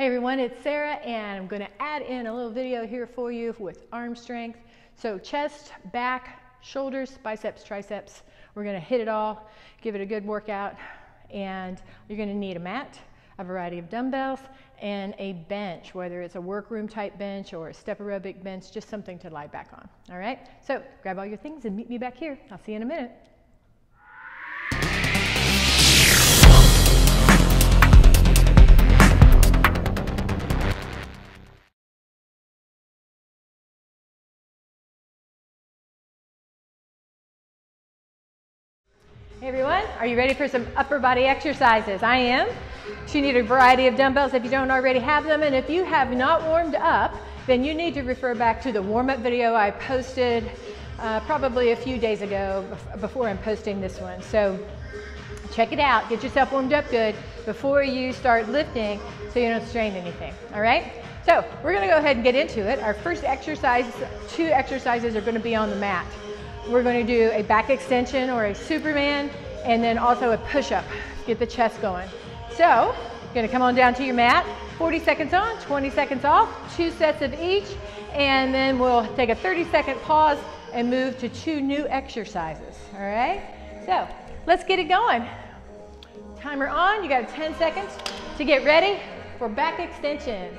Hey everyone, it's Sarah and I'm going to add in a little video here for you with arm strength. So chest, back, shoulders, biceps, triceps. We're going to hit it all, give it a good workout, and you're going to need a mat, a variety of dumbbells, and a bench, whether it's a workroom type bench or a step aerobic bench, just something to lie back on. All right, so grab all your things and meet me back here. I'll see you in a minute. Hey everyone, are you ready for some upper body exercises? I am. You need a variety of dumbbells if you don't already have them, and if you have not warmed up, then you need to refer back to the warm-up video I posted probably a few days ago before I'm posting this one. So check it out, get yourself warmed up good before you start lifting so you don't strain anything, all right? So we're gonna go ahead and get into it. Our first exercise, two exercises are gonna be on the mat. We're going to do a back extension or a Superman, and then also a push-up. Get the chest going. So, you're going to come on down to your mat, 40 seconds on, 20 seconds off, 2 sets of each, and then we'll take a 30-second pause and move to 2 new exercises, all right? So, let's get it going. Timer on, you got 10 seconds to get ready for back extensions.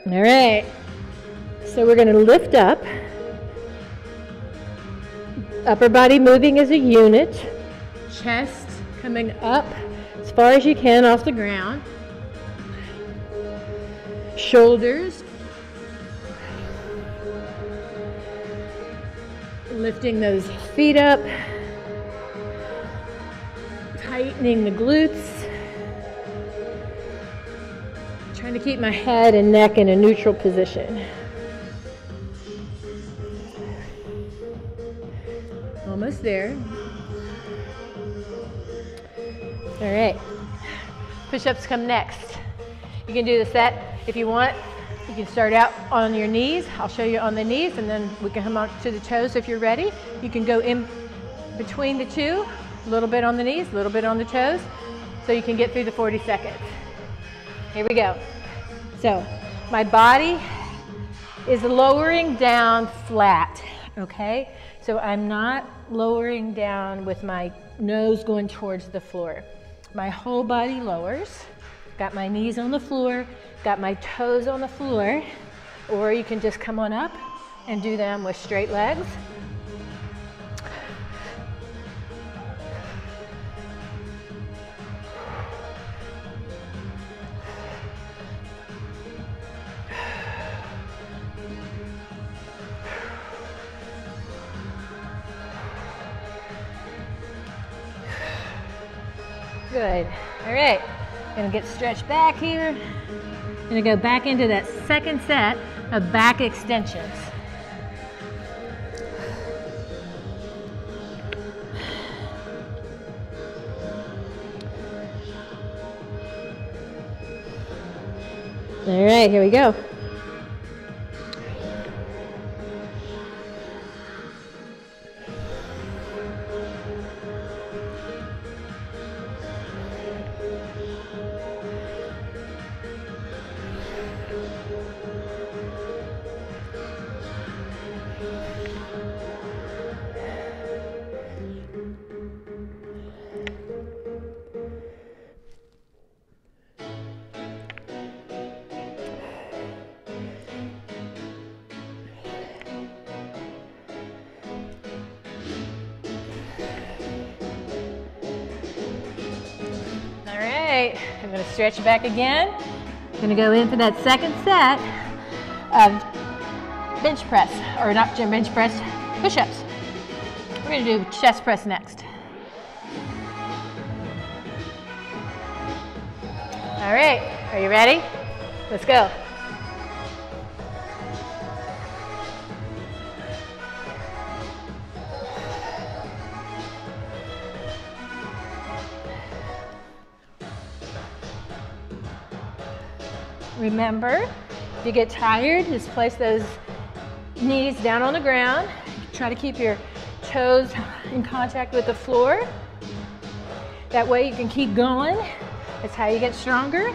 All right, so we're going to lift up, upper body moving as a unit, chest coming up as far as you can off the ground, shoulders, lifting those feet up, tightening the glutes. Trying to keep my head and neck in a neutral position. Almost there. All right. Push-ups come next. You can do the set if you want. You can start out on your knees. I'll show you on the knees, and then we can come up to the toes if you're ready. You can go in between the two, a little bit on the knees, a little bit on the toes, so you can get through the 40 seconds. Here we go. So my body is lowering down flat, okay? So I'm not lowering down with my nose going towards the floor. My whole body lowers. Got my knees on the floor, got my toes on the floor, or you can just come on up and do them with straight legs. Good. All right. Gonna get stretched back here. Gonna go back into that second set of back extensions. All right, here we go. I'm going to stretch back again. I'm going to go in for that second set of bench press, or not bench press, push-ups. We're going to do chest press next. All right, are you ready? Let's go. Remember, if you get tired, just place those knees down on the ground. Try to keep your toes in contact with the floor. That way you can keep going. That's how you get stronger.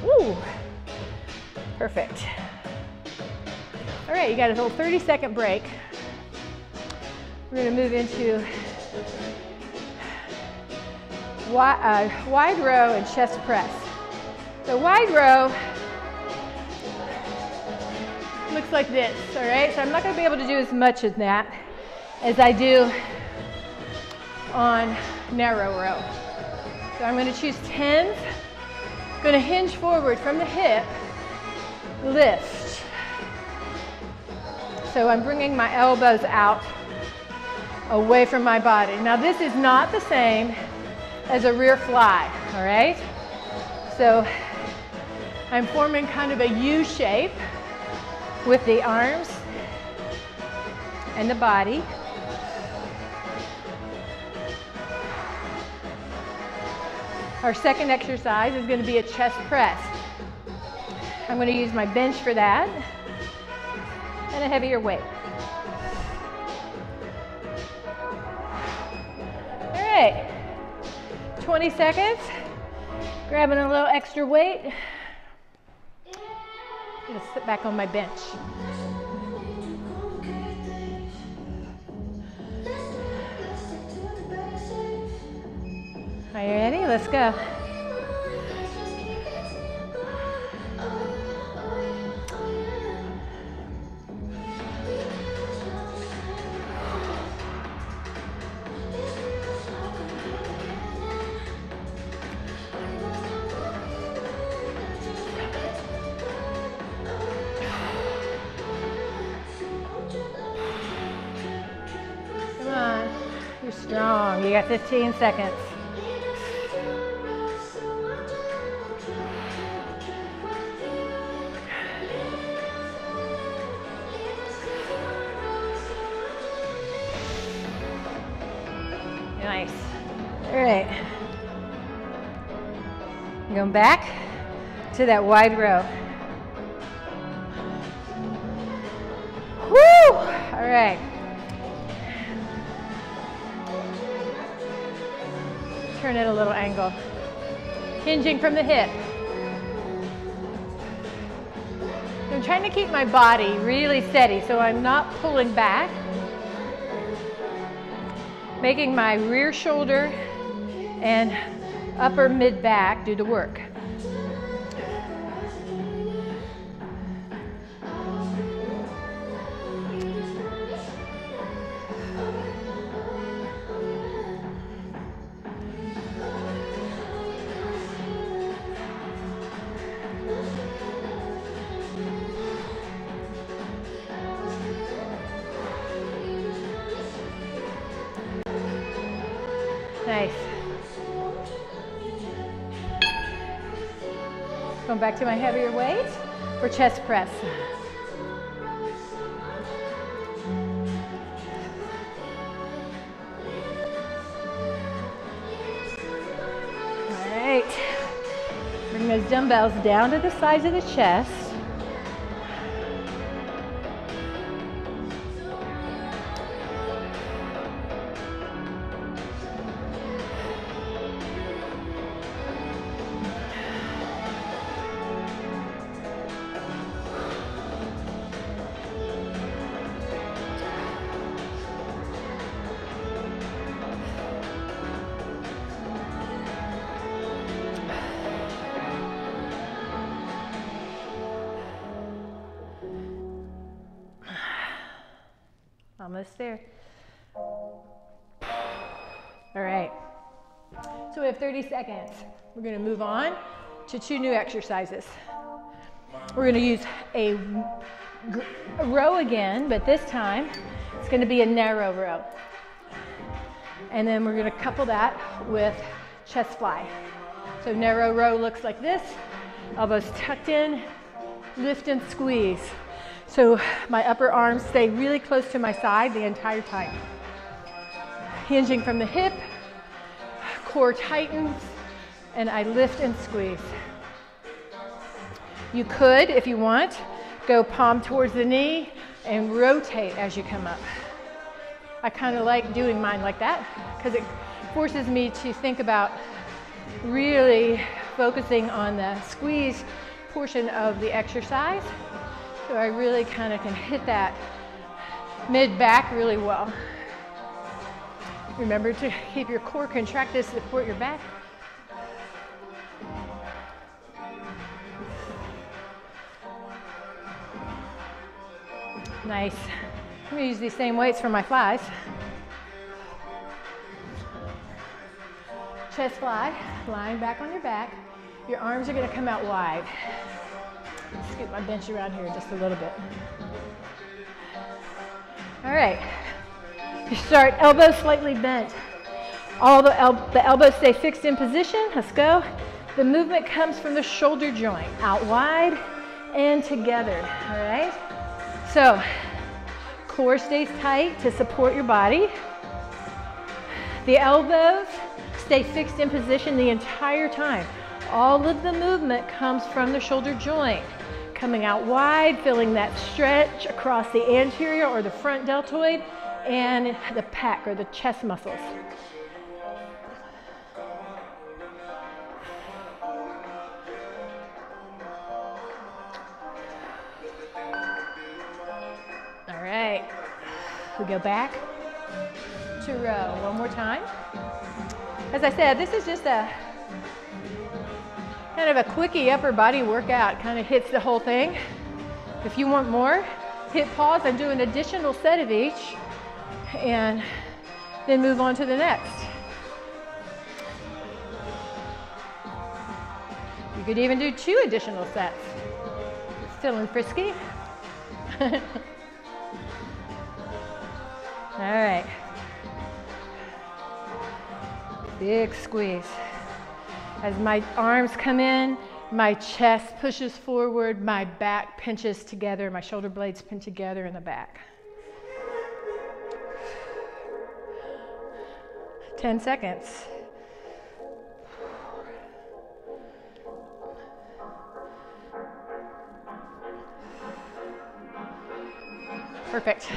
Woo. Perfect. All right, you got a little 30-second break. We're going to move into wide row and chest press. The wide row looks like this, all right? So I'm not going to be able to do as much of that as I do on narrow row. So I'm going to choose 10s. I'm going to hinge forward from the hip, lift. So I'm bringing my elbows out away from my body. Now this is not the same as a rear fly, all right? So I'm forming kind of a U shape with the arms and the body. Our second exercise is going to be a chest press. I'm going to use my bench for that and a heavier weight. All right, 20 seconds, grabbing a little extra weight. I'm going to sit back on my bench. Are you ready? Let's go. Come on, you're strong. You got 15 seconds. Nice. All right. Going back to that wide row. Woo! All right. Turn it a little angle. Hinging from the hip. I'm trying to keep my body really steady so I'm not pulling back. Making my rear shoulder and upper mid back do the work. Nice. Going back to my heavier weight for chest press. All right. Bring those dumbbells down to the sides of the chest. Almost there. All right. So we have 30 seconds. We're going to move on to 2 new exercises. We're going to use a row again, but this time it's going to be a narrow row. And then we're going to couple that with chest fly. So narrow row looks like this. Elbows tucked in, lift and squeeze. So my upper arms stay really close to my side the entire time. Hinging from the hip, core tightens, and I lift and squeeze. You could, if you want, go palm towards the knee and rotate as you come up. I kind of like doing mine like that because it forces me to think about really focusing on the squeeze portion of the exercise. So I really kind of can hit that mid-back really well. Remember to keep your core contracted to support your back. Nice. I'm going to use these same weights for my flies. Chest fly, lying back on your back. Your arms are going to come out wide. Scoot my bench around here just a little bit. All right. You start elbows slightly bent. All the elbows stay fixed in position. Let's go. The movement comes from the shoulder joint, out wide and together. All right. So, core stays tight to support your body. The elbows stay fixed in position the entire time. All of the movement comes from the shoulder joint, coming out wide, feeling that stretch across the anterior or the front deltoid and the pec or the chest muscles. All right, we go back to row one more time. As I said, this is just a kind of a quickie upper body workout, kind of hits the whole thing. If you want more, hit pause and do an additional set of each and then move on to the next. You could even do 2 additional sets. Feeling frisky? All right. Big squeeze. As my arms come in, my chest pushes forward, my back pinches together, my shoulder blades pin together in the back. 10 seconds. Perfect.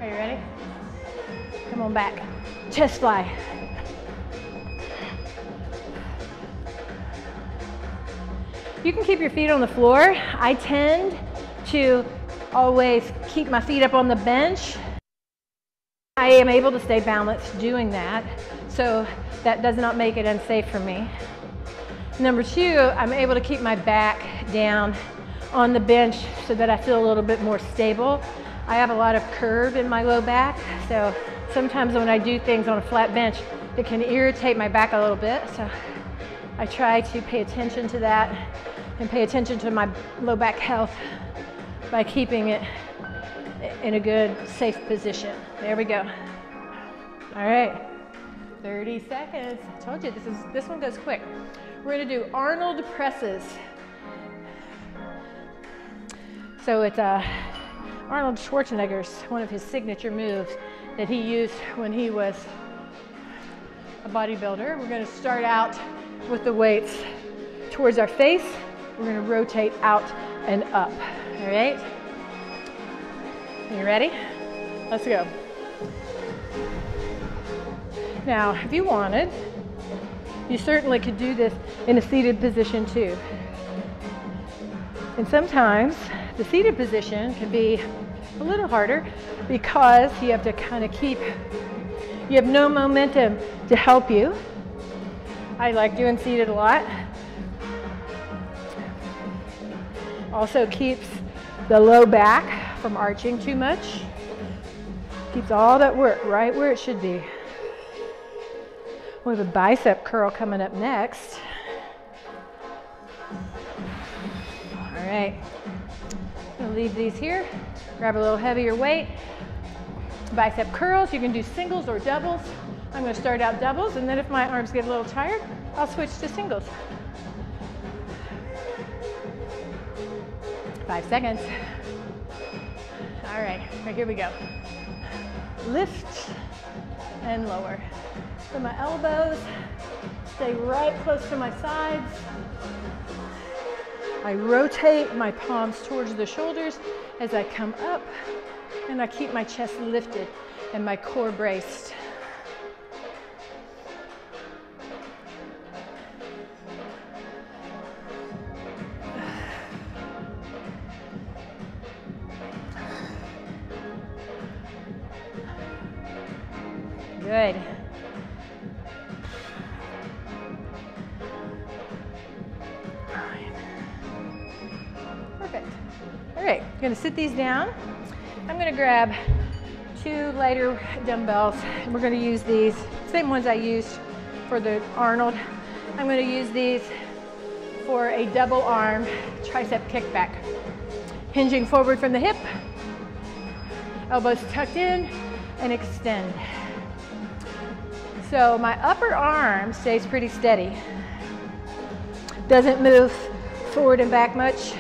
Are you ready? Come on back. Chest fly. You can keep your feet on the floor. I tend to always keep my feet up on the bench. I am able to stay balanced doing that, so that does not make it unsafe for me. Number 2, I'm able to keep my back down on the bench so that I feel a little bit more stable. I have a lot of curve in my low back, so sometimes when I do things on a flat bench, it can irritate my back a little bit. So I try to pay attention to that and pay attention to my low back health by keeping it in a good, safe position. There we go. All right, 30 seconds. I told you this one goes quick. We're gonna do Arnold presses. So it's Arnold Schwarzenegger's, one of his signature moves that he used when he was a bodybuilder. We're gonna start out with the weights towards our face. We're gonna rotate out and up, all right? Are you ready? Let's go. Now, if you wanted, you certainly could do this in a seated position too. And sometimes the seated position can be a little harder because you have to kind of you have no momentum to help you. I like doing seated a lot. Also keeps the low back from arching too much. Keeps all that work right where it should be. We have a bicep curl coming up next. All right, I'm gonna leave these here. Grab a little heavier weight. Bicep curls, you can do singles or doubles. I'm gonna start out doubles, and then if my arms get a little tired, I'll switch to singles. 5 seconds. All right, here we go. Lift and lower. So my elbows stay right close to my sides. I rotate my palms towards the shoulders as I come up, and I keep my chest lifted and my core braced. Good. Perfect. All right, I'm gonna sit these down. I'm gonna grab 2 lighter dumbbells. We're gonna use these, same ones I used for the Arnold. I'm gonna use these for a double arm tricep kickback. Hinging forward from the hip, elbows tucked in, and extend. So my upper arm stays pretty steady. Doesn't move forward and back much.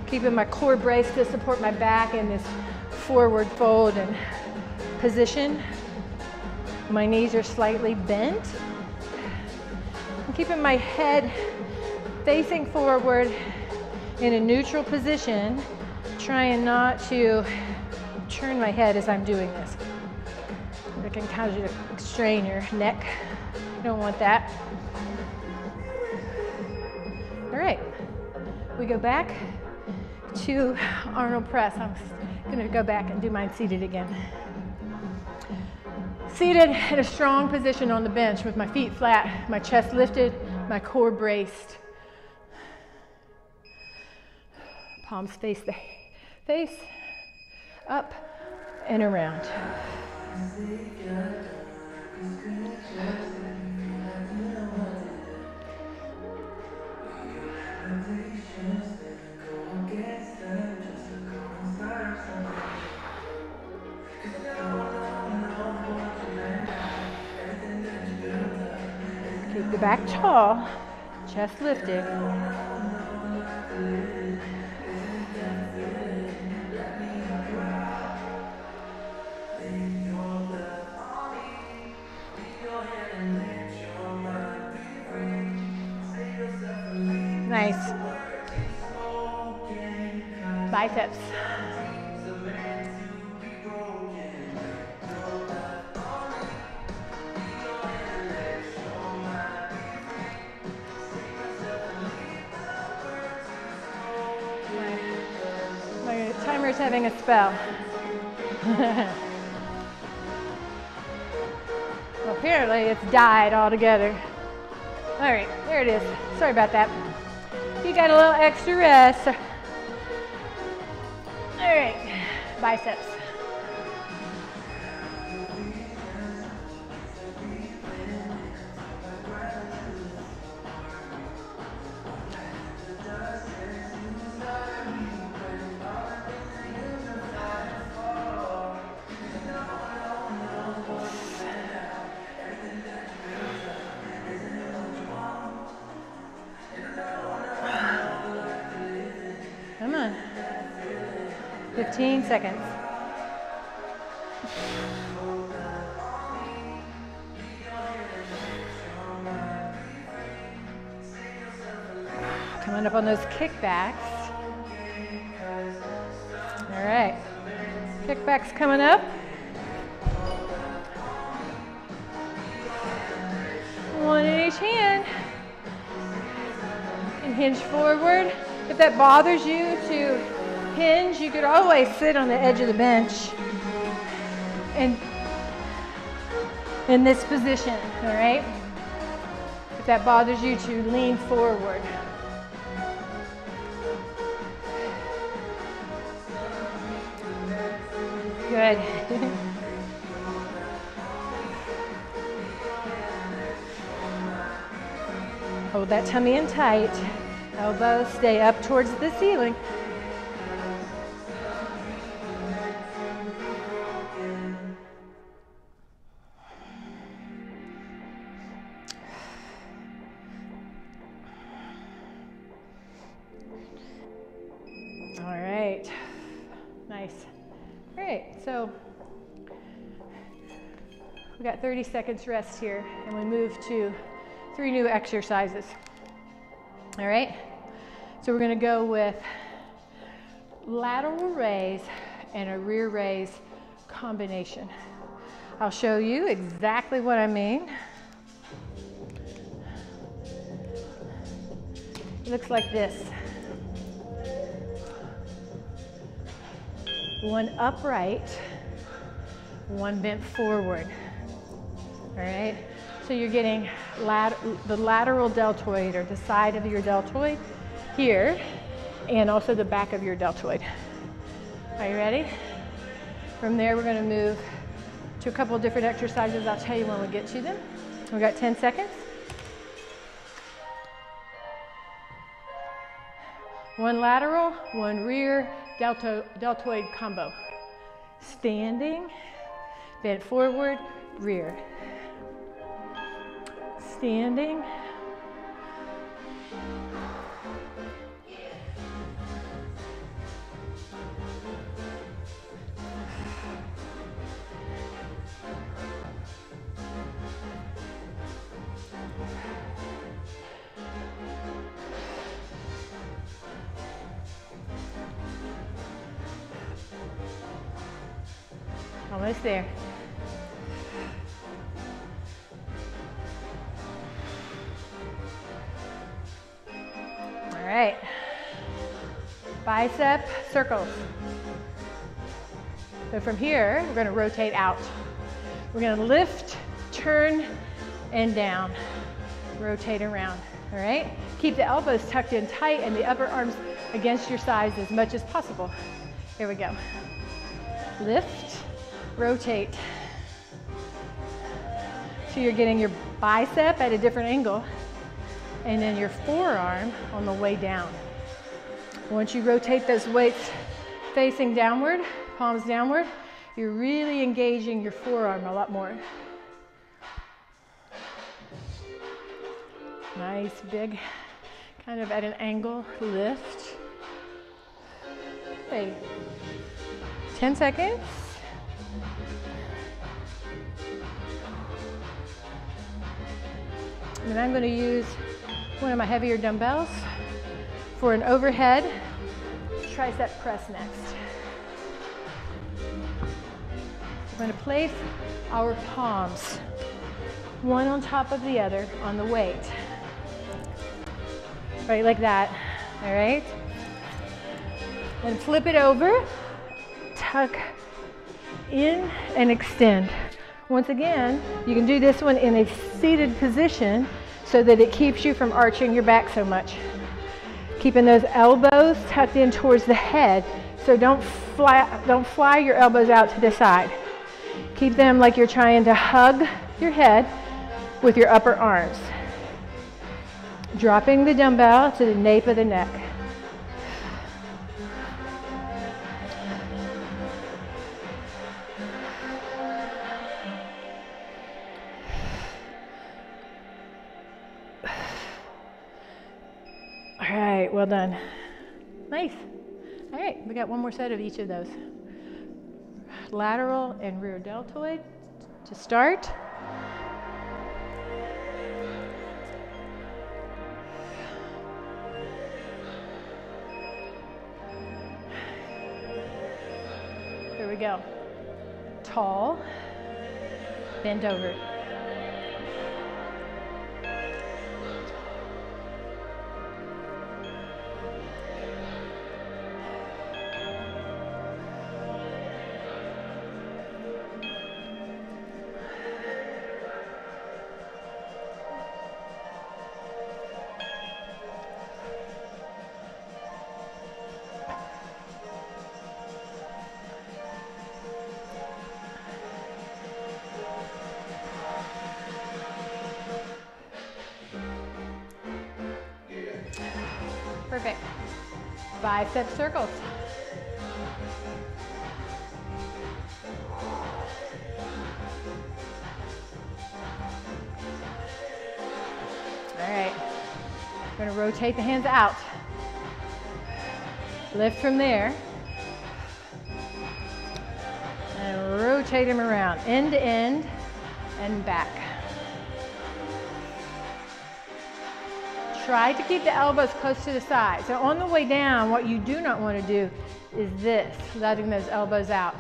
Keeping my core braced to support my back in this forward fold and position. My knees are slightly bent. I'm keeping my head facing forward in a neutral position, trying not to turn my head as I'm doing this. It can cause you to strain your neck. You don't want that. All right, we go back to Arnold Press. I'm gonna go back and do mine seated again. Seated in a strong position on the bench with my feet flat, my chest lifted, my core braced. Palms face the face, up and around. Keep the back tall, chest lifted. Nice. Biceps. My timer's having a spell. Well, apparently it's died altogether. All right, there it is. Sorry about that. You got a little extra rest. All right, biceps. Come on. 15 seconds. Coming up on those kickbacks. All right. Kickbacks coming up. One in each hand. And hinge forward. If that bothers you to hinge, you could always sit on the edge of the bench and in this position, all right? If that bothers you to lean forward. Good. Hold that tummy in tight. Elbows stay up towards the ceiling. Great. Nice. All right, so we got 30 seconds rest here, and we move to 3 new exercises. All right, so we're going to go with lateral raise and a rear raise combination. I'll show you exactly what I mean. It looks like this. One upright, one bent forward. All right, so you're getting the lateral deltoid, or the side of your deltoid here, and also the back of your deltoid. Are you ready? From there, we're going to move to a couple of different exercises. I'll tell you when we get to them. We've got 10 seconds. One lateral, one rear deltoid combo. Standing, bent forward, rear. Standing. Almost there. All right. Bicep circles. So from here, we're going to rotate out. We're going to lift, turn, and down. Rotate around. All right? Keep the elbows tucked in tight and the upper arms against your sides as much as possible. Here we go. Lift, rotate. So you're getting your bicep at a different angle, and then your forearm on the way down. Once you rotate those weights facing downward, palms downward, you're really engaging your forearm a lot more. Nice, big, kind of at an angle, lift. Okay. 10 seconds. And then I'm going to use one of my heavier dumbbells for an overhead tricep press next. We're going to place our palms, one on top of the other, on the weight. Right, like that. All right? Then flip it over, tuck in and extend. Once again, you can do this one in a seated position so that it keeps you from arching your back so much. Keeping those elbows tucked in towards the head, so don't fly your elbows out to the side. Keep them like you're trying to hug your head with your upper arms. Dropping the dumbbell to the nape of the neck. All right, well done. Nice. All right, we got one more set of each of those. Lateral and rear deltoid to start. Here we go. Tall, bent over. Perfect. Bicep circles. All right. We're going to rotate the hands out. Lift from there. rotate them around, end to end and back. Try to keep the elbows close to the side. So on the way down, what you do not want to do is this, letting those elbows out.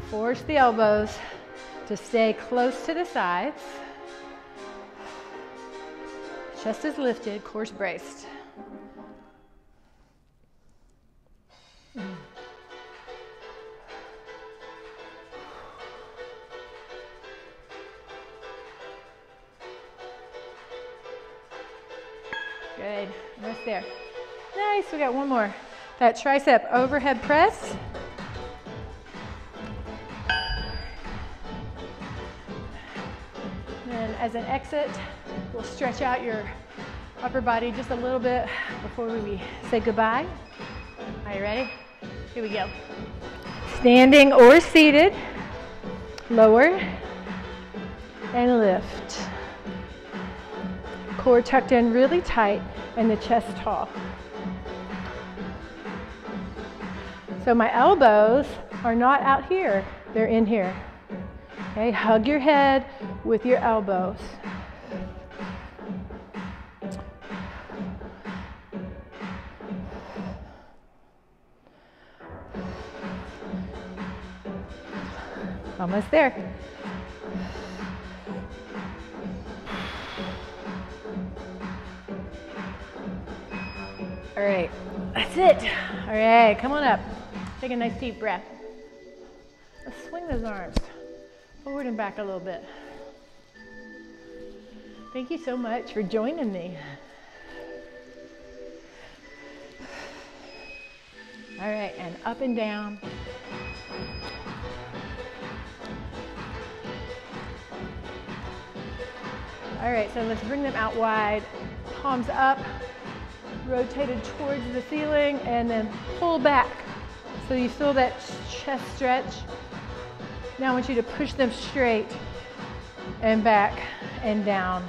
Force the elbows to stay close to the sides. Chest is lifted, core braced. Good, almost there. Nice, we got one more. That tricep overhead press. And as an exit, we'll stretch out your upper body just a little bit before we say goodbye. Are you ready? Here we go. Standing or seated, lower and lift. Core tucked in really tight and the chest tall. So my elbows are not out here, they're in here. Okay, hug your head with your elbows. Almost there. All right, that's it. All right, come on up. Take a nice deep breath. Let's swing those arms forward and back a little bit. Thank you so much for joining me. All right, and up and down. All right, so let's bring them out wide, palms up, rotated towards the ceiling, and then pull back. So you feel that chest stretch. Now I want you to push them straight and back and down.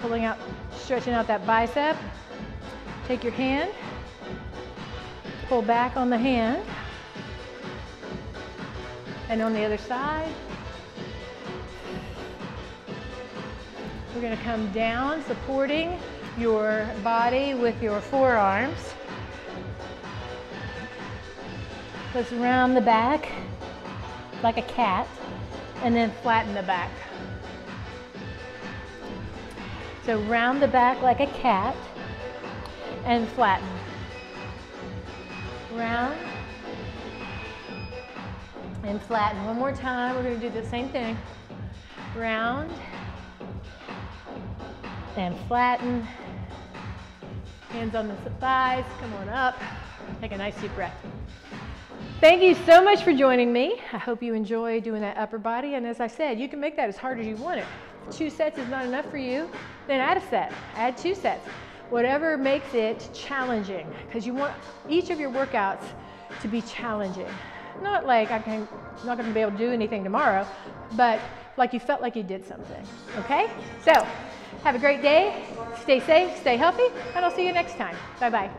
Pulling out, stretching out that bicep. Take your hand, pull back on the hand, and on the other side. We're going to come down, supporting your body with your forearms. Let's round the back like a cat and then flatten the back. So round the back like a cat and flatten. Round and flatten. One more time, we're going to do the same thing. Round and flatten. Hands on the thighs, come on up. Take a nice deep breath. Thank you so much for joining me. I hope you enjoy doing that upper body. And as I said, you can make that as hard as you want it. If 2 sets is not enough for you, then add a set, add 2 sets. Whatever makes it challenging, because you want each of your workouts to be challenging. Not like I'm not going to be able to do anything tomorrow, but like you felt like you did something, okay? So, have a great day, stay safe, stay healthy, and I'll see you next time. Bye-bye.